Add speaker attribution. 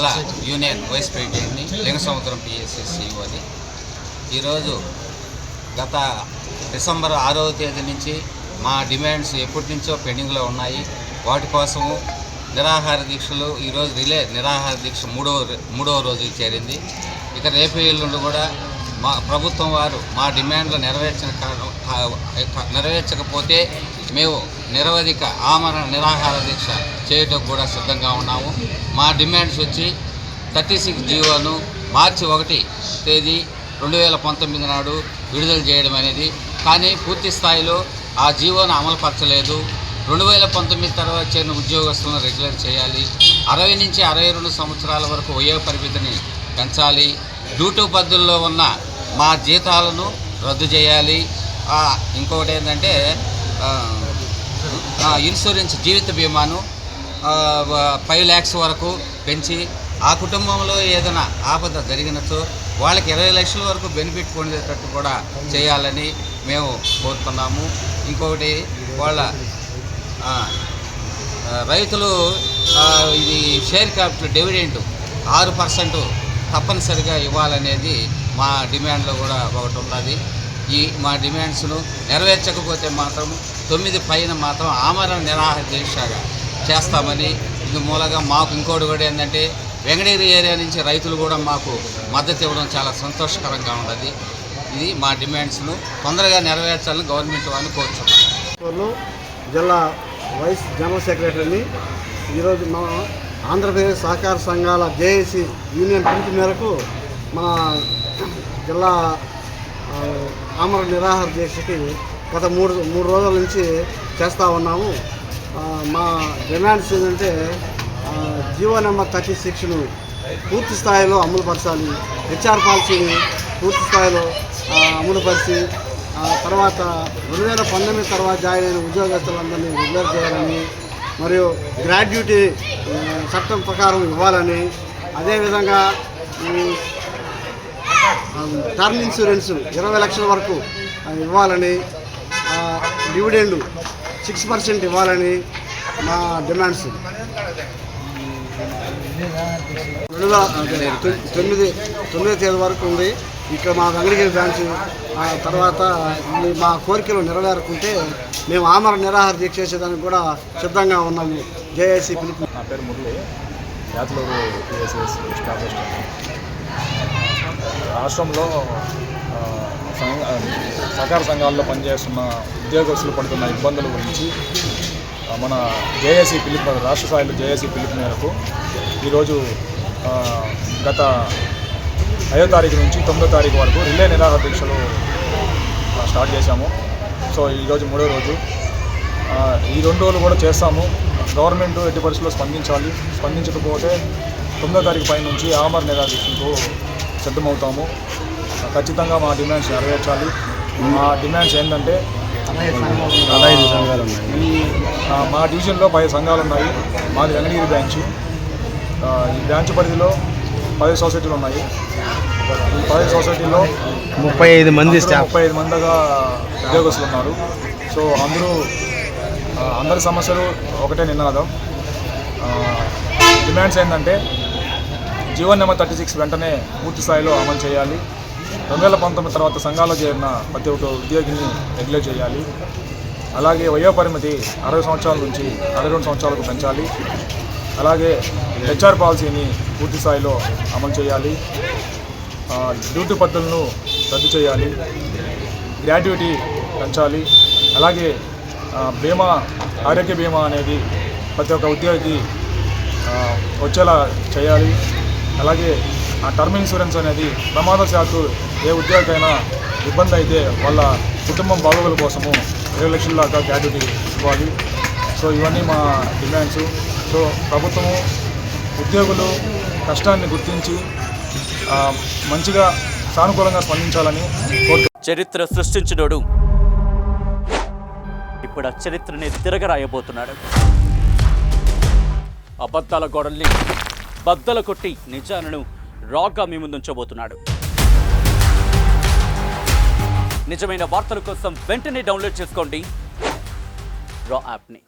Speaker 1: జిల్లా union vice ప్రెసిడెంట్ని Lingasamudram PSSCOని. ఈరోజు గత డిసెంబర్ 6వ తేదీ నుంచి మా డిమాండ్స్ ఎప్పటి నుంచో పెండింగ్లో ఉన్నాయి. వాటి కోసము నిరాహార దీక్షలు ఈరోజు రిలే నిరాహార దీక్ష మూడవ రోజుకి చేరింది. ఇక రేపు ఎల్లుండి కూడా మా ప్రభుత్వం వారు మా డిమాండ్లు నెరవేర్చకపోతే మేము నిరవధిక ఆమరణ నిరాహార దీక్ష చేయటం కూడా సిద్ధంగా ఉన్నాము. మా డిమాండ్స్ వచ్చి 36 జీవోను మార్చి 1 తేదీ 2019 నాడు విడుదల చేయడం అనేది, కానీ పూర్తి స్థాయిలో ఆ జీవోను అమలుపరచలేదు. 2019 తర్వాత చేరిన ఉద్యోగస్తులను రెగ్యులర్ చేయాలి. 60 నుంచి 62 సంవత్సరాల వరకు వయో పరిమితిని పెంచాలి. డ్యూటీ పద్ధతుల్లో ఉన్న మా జీతాలను రద్దు చేయాలి. ఇంకొకటి ఏంటంటే ఇన్సూరెన్స్ జీవిత బీమాను 5 lakhs వరకు పెంచి ఆ కుటుంబంలో ఏదైనా ఆపద జరిగినచో వాళ్ళకి 20 లక్షల వరకు బెనిఫిట్ పొందేటట్టు కూడా చేయాలని మేము కోరుతున్నాము. ఇంకొకటి వాళ్ళ రైతులు ఇది షేర్ క్యాపిటల్ డివిడెంట్ 6% తప్పనిసరిగా ఇవ్వాలనేది మా డిమాండ్లో కూడా ఒకటి ఉన్నది. మా డిమాండ్స్ను నెరవేర్చకపోతే మాత్రం 9 పైన మాత్రం ఆమరణ నిరాహార దీక్షగా చేస్తామని. ఇది మూలంగా మాకు ఇంకోటి కూడా ఏంటంటే వెంకటగిరి ఏరియా నుంచి రైతులు కూడా మాకు మద్దతు ఇవ్వడం చాలా సంతోషకరంగా ఉన్నది. ఇది మా డిమాండ్స్ను తొందరగా నెరవేర్చాలని గవర్నమెంట్ వారిని కోరుతున్నాం.
Speaker 2: జిల్లా వైస్ జనరల్ సెక్రటరీని ఈరోజు మన ఆంధ్రప్రదేశ్ సహకార సంఘాల జేఏసీ యూనియన్ పిలుపు మేరకు మన జిల్లా ఆమరణ నిరాహార దీక్షకి గత మూడు రోజుల నుంచి చేస్తూ ఉన్నాము. మా డిమాండ్స్ ఏంటంటే జీవో నెంబర్ 36ను పూర్తి స్థాయిలో అమలుపరచాలి. HR పాలసీని పూర్తి స్థాయిలో అమలుపరిచి తర్వాత 2019 తర్వాత జాయిన్ అయిన ఉద్యోగస్తులందరినీ రెగ్యులర్ చేయాలని, మరియు గ్రాడ్యుటీ చట్టం ప్రకారం ఇవ్వాలని, అదేవిధంగా టర్మ్ ఇన్సూరెన్స్ 20 లక్షల వరకు ఇవ్వాలని, డివిడెండ్ 6% ఇవ్వాలని మా డిమాండ్స్. 9వ తేదీ వరకు ఉంది. ఇక్కడ మా వెంకటగిరి బ్రాంచ్ తర్వాత మా కోరికలు నెరవేరకుంటే మేము ఆమరణ నిరాహార దీక్ష చేసేదానికి కూడా సిద్ధంగా ఉన్నాము. జేఏసీ పిలుపు.
Speaker 3: నా పేరు మురళి, యాత్లూరు PSS స్టాఫ్ అసిస్టెంట్. రాష్ట్రంలో సహకార సంఘాల్లో పనిచేస్తున్న ఉద్యోగస్తులు పడుతున్న ఇబ్బందుల గురించి మన జేఏసీ పిలుపు, రాష్ట్ర స్థాయిలో జేఏసీ పిలుపు మేరకు ఈరోజు గత 5వ తారీఖు నుంచి 9వ తారీఖు వరకు రిలే నిరాహార దీక్షలు స్టార్ట్ చేశాము. సో ఈరోజు 3వ రోజు. ఈ 2 రోజులు కూడా చేస్తాము. గవర్నమెంట్ ఎట్టి పరిస్థితుల్లో స్పందించాలి. స్పందించకపోతే 9వ తారీఖు పై నుంచి ఆమరణ నిరాహార దీక్షకు సిద్ధమవుతాము. ఖచ్చితంగా మా డిమాండ్స్ నెరవేర్చాలి. మా డిమాండ్స్ ఏంటంటే మా డివిజన్లో 10 సంఘాలు ఉన్నాయి. మాది వెంకటగిరి బ్రాంచ్. ఈ బ్రాంచ్ పరిధిలో 10 సొసైటీలు ఉన్నాయి. ఈ 10 సొసైటీలో
Speaker 2: 35 మందిగా
Speaker 3: ఉద్యోగస్తులు ఉన్నారు. సో అందరి సమస్యలు ఒకటే నినాదం. డిమాండ్స్ ఏంటంటే జీవో నెంబర్ 36 వెంటనే పూర్తి స్థాయిలో అమలు చేయాలి. 2019 తర్వాత సంఘాల్లో చేరిన ప్రతి ఒక్క ఉద్యోగిని రెగ్యులర్ చేయాలి. అలాగే వయో పరిమితి 60 సంవత్సరాల నుంచి 62 సంవత్సరాలకు పెంచాలి. అలాగే HR పాలసీని పూర్తి స్థాయిలో అమలు చేయాలి. డ్యూటీ పద్ధతులను రద్దు చేయాలి. గ్రాడ్యుటీ పెంచాలి. అలాగే ఆరోగ్య బీమా అనేది ప్రతి ఒక్క ఉద్యోగికి వచ్చేలా చేయాలి. అలాగే టర్మ్ ఇన్సూరెన్స్ అనేది ప్రమాదశాత్తు ఏ ఉద్యోగికైనా ఇబ్బంది అయితే వాళ్ళ కుటుంబం బాగోగుల కోసము 20 లక్షల దాకా గ్రాడ్యుటీ ఇవ్వాలి. సో ఇవన్నీ మా డిమాండ్స్. సో ప్రభుత్వము ఉద్యోగులు కష్టాన్ని గుర్తించి మంచిగా సానుకూలంగా స్పందించాలని
Speaker 4: చరిత్ర సృష్టించినోడు ఇప్పుడు ఆ చరిత్రని తిరగరాయబోతున్నాడు. అబద్ధాల గోడల్ని బద్దలు కొట్టి నిజాలను రాగా మీ ముందుంచబోతున్నాడు. నిజమైన వార్తల కోసం వెంటనే డౌన్లోడ్ చేసుకోండి రా యాప్ని.